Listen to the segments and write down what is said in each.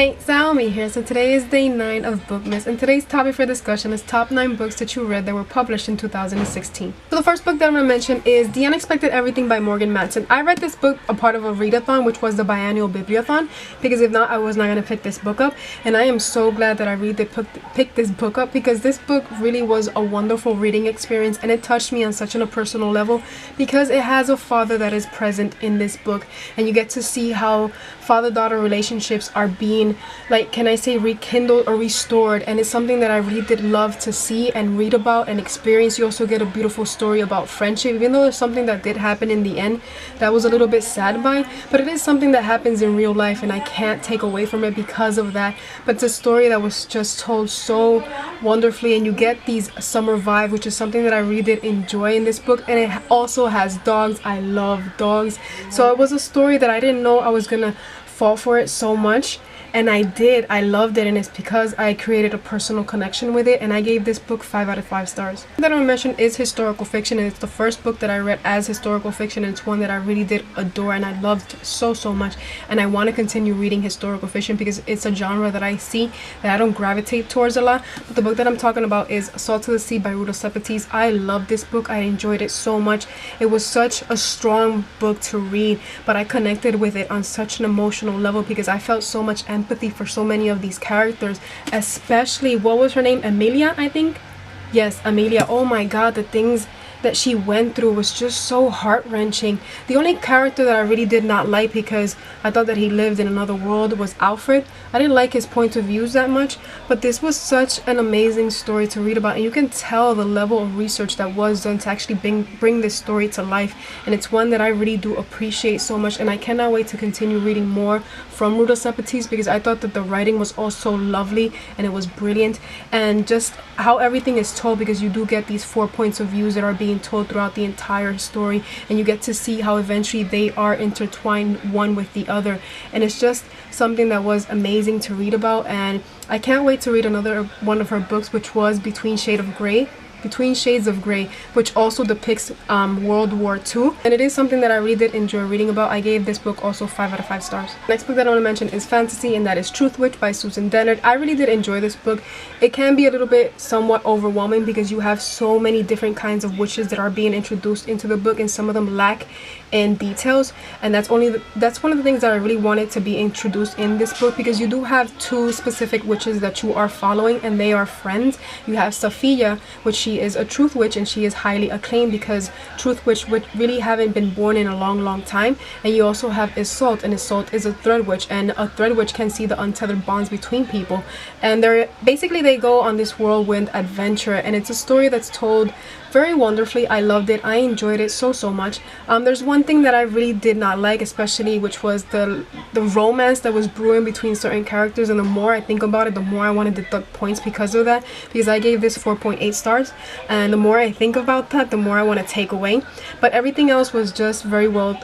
Hey, Xiomy here. So today is day 9 of Bookmas, and today's topic for discussion is top 9 books that you read that were published in 2016. So the first book that I'm going to mention is The Unexpected Everything by Morgan Matson. I read this book a part of a readathon, which was the biannual bibliothon, because if not, I was not going to pick this book up. And I am so glad that I picked this book up, because this book really was a wonderful reading experience, and it touched me on such a personal level because it has a father that is present in this book, and you get to see how father-daughter relationships are being, like, can I say, rekindled or restored. And it's something that I really did love to see and read about and experience. You also get a beautiful story about friendship, even though there's something that did happen in the end that was a little bit sad by, but it is something that happens in real life, and I can't take away from it because of that. But it's a story that was just told so wonderfully, and you get these summer vibe, which is something that I really did enjoy in this book. And it also has dogs. I love dogs, so it was a story that I didn't know I was gonna fall for it so much, and I did. I loved it, and it's because I created a personal connection with it, and I gave this book 5 out of 5 stars. The that I mentioned is historical fiction, and it's the first book that I read as historical fiction, and it's one that I really did adore and I loved so much, and I want to continue reading historical fiction because it's a genre that I see that I don't gravitate towards a lot. But the book that I'm talking about is Salt to the Sea by Ruta Sepetys. I love this book. I enjoyed it so much. It was such a strong book to read, but I connected with it on such an emotional level because I felt so much empathy for so many of these characters, especially, what was her name, Amelia, I think. Yes, Amelia. Oh my god, the things that she went through was just so heart-wrenching. The only character that I really did not like, because I thought that he lived in another world, was Alfred. I didn't like his point of views that much, but this was such an amazing story to read about, and you can tell the level of research that was done to actually bring this story to life. And it's one that I really do appreciate so much, and I cannot wait to continue reading more from Ruta Sepetys because I thought that the writing was also lovely and it was brilliant, and just how everything is told, because you do get these 4 points of views that are being told throughout the entire story, and you get to see how eventually they are intertwined one with the other. And it's just something that was amazing to read about, and I can't wait to read another one of her books, which was Between Shades of Grey, which also depicts World War II, and it is something that I really did enjoy reading about. I gave this book also 5 out of 5 stars. Next book that I want to mention is fantasy, and that is Truth Witch by Susan Dennard. I really did enjoy this book. It can be a little bit somewhat overwhelming because you have so many different kinds of witches that are being introduced into the book, and some of them lack in details, and that's one of the things that I really wanted to be introduced in this book, because you do have 2 specific witches that you are following, and they are friends. You have Safiya, which she is a truth witch, and she is highly acclaimed because truth witch really haven't been born in a long time. And you also have Isolde, and Isolde is a thread witch, and a thread witch can see the untethered bonds between people, and they go on this whirlwind adventure, and it's a story that's told very wonderfully. I loved it. I enjoyed it so much. There's one thing that I really did not like, especially, which was the romance that was brewing between certain characters, and the more I think about it, the more I want to deduct points because of that, because I gave this 4.8 stars, and the more I think about that, the more I want to take away. But everything else was just very well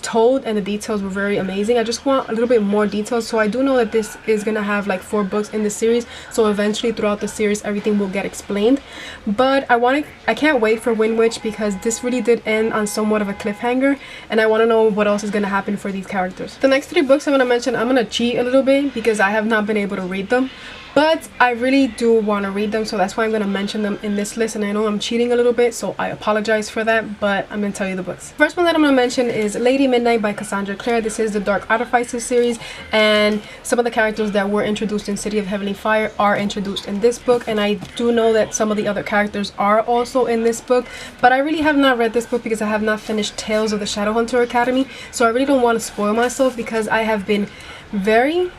told, and the details were very amazing. I just want a little bit more details, so I do know that this is gonna have like 4 books in the series, so eventually throughout the series everything will get explained. But I can't wait for Wind Witch, because this really did end on somewhat of a cliffhanger, and I want to know what else is going to happen for these characters. The next 3 books I'm going to mention, I'm going to cheat a little bit because I have not been able to read them, but I really do want to read them, so that's why I'm going to mention them in this list. And I know I'm cheating a little bit, so I apologize for that, but I'm going to tell you the books. First one that I'm going to mention is Lady Midnight by Cassandra Clare. This is the Dark Artifices series, and some of the characters that were introduced in City of Heavenly Fire are introduced in this book, and I do know that some of the other characters are also in this book, but I really have not read this book because I have not finished Tales of the Shadowhunter Academy, so I really don't want to spoil myself, because I have been very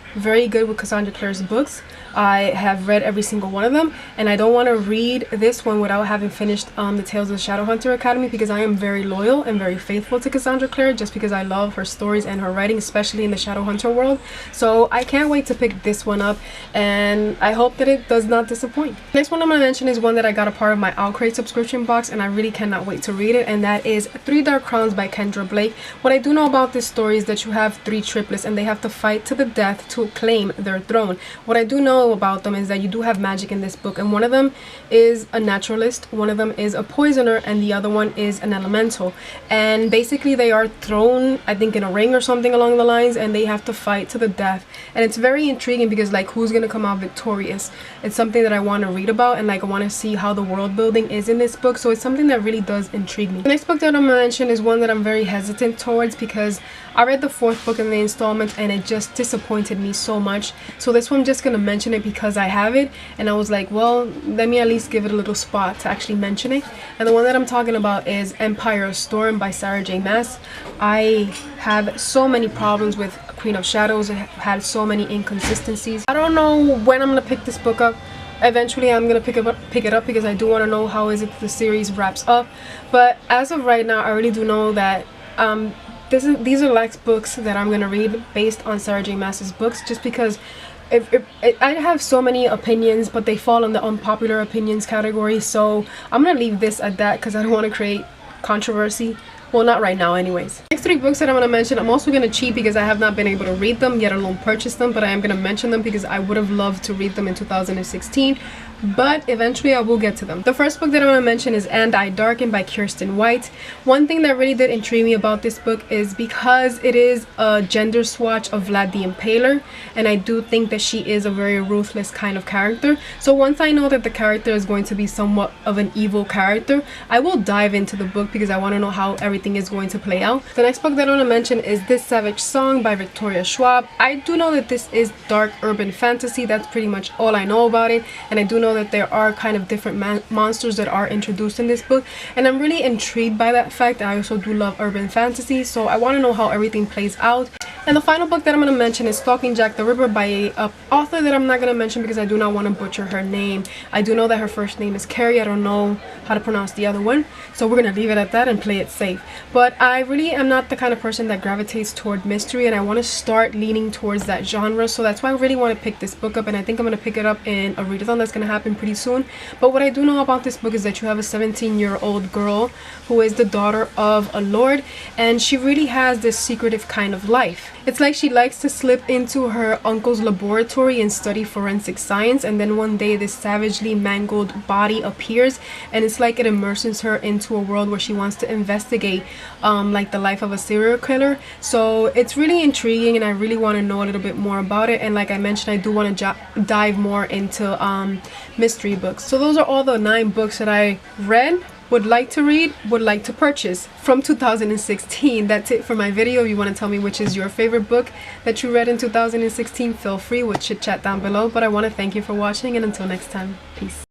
good with Cassandra Clare's books. I have read every single one of them, and I don't want to read this one without having finished the Tales of the Shadowhunter Academy, because I am very loyal and very faithful to Cassandra Clare, just because I love her stories and her writing, especially in the Shadowhunter world. So I can't wait to pick this one up, and I hope that it does not disappoint. Next one I'm going to mention is one that I got a part of my Outcrate subscription box, and I really cannot wait to read it, and that is 3 Dark Crowns by Kendra Blake. What I do know about this story is that you have 3 triplets, and they have to fight to the death to claim their throne. What I do know know about them is that you do have magic in this book, and one of them is a naturalist, one of them is a poisoner, and the other one is an elemental. And basically they are thrown, I think, in a ring or something along the lines, and they have to fight to the death. And it's very intriguing because like who's gonna come out victorious. It's something that I want to read about, and like I want to see how the world building is in this book, so it's something that really does intrigue me. The next book that I'm gonna mention is one that I'm very hesitant towards because I read the 4th book in the installments and it just disappointed me so much. So this one I'm just gonna mention it because I have it, and I was like, well, let me at least give it a little spot to actually mention it. And the one that I'm talking about is Empire of Storm by Sarah J Maas. I have so many problems with Queen of Shadows. It had so many inconsistencies. I don't know when I'm gonna pick this book up. Eventually I'm gonna pick it up because I do want to know how is it the series wraps up. But as of right now, I really do know that these are like books that I'm gonna read based on Sarah J Maas's books, just because I have so many opinions, but they fall in the unpopular opinions category. So I'm gonna leave this at that because I don't want to create controversy. Well, not right now anyways. Next 3 books that I'm going to mention, I'm also going to cheat because I have not been able to read them, yet alone purchase them, but I am going to mention them because I would have loved to read them in 2016, but eventually I will get to them. The first book that I'm going to mention is And I Darkened by Kirsten White. One thing that really did intrigue me about this book is because it is a gender swatch of Vlad the Impaler, and I do think that she is a very ruthless kind of character. So once I know that the character is going to be somewhat of an evil character, I will dive into the book because I want to know how everything is going to play out. The next book that I want to mention is This Savage Song by Victoria Schwab. I do know that this is dark urban fantasy. That's pretty much all I know about it, and I do know that there are kind of different monsters that are introduced in this book, and I'm really intrigued by that fact. I also do love urban fantasy, so I want to know how everything plays out. And the final book that I'm going to mention is Stalking Jack the Ripper by a author that I'm not going to mention because I do not want to butcher her name. I do know that her first name is Carrie. I don't know how to pronounce the other one, so we're going to leave it at that and play it safe. But I really am not the kind of person that gravitates toward mystery, and I want to start leaning towards that genre, so that's why I really want to pick this book up, and I think I'm going to pick it up in a readathon that's going to happen pretty soon. But what I do know about this book is that you have a 17-year-old girl who is the daughter of a lord, and she really has this secretive kind of life. It's like she likes to slip into her uncle's laboratory and study forensic science, and then one day this savagely mangled body appears, and it's like it immerses her into a world where she wants to investigate like the life of a serial killer. So it's really intriguing, and I really want to know a little bit more about it. And like I mentioned, I do want to dive more into mystery books. So those are all the 9 books that I read, would like to read, would like to purchase from 2016. That's it for my video. If you want to tell me which is your favorite book that you read in 2016, feel free with chit chat down below. But I want to thank you for watching, and until next time, peace.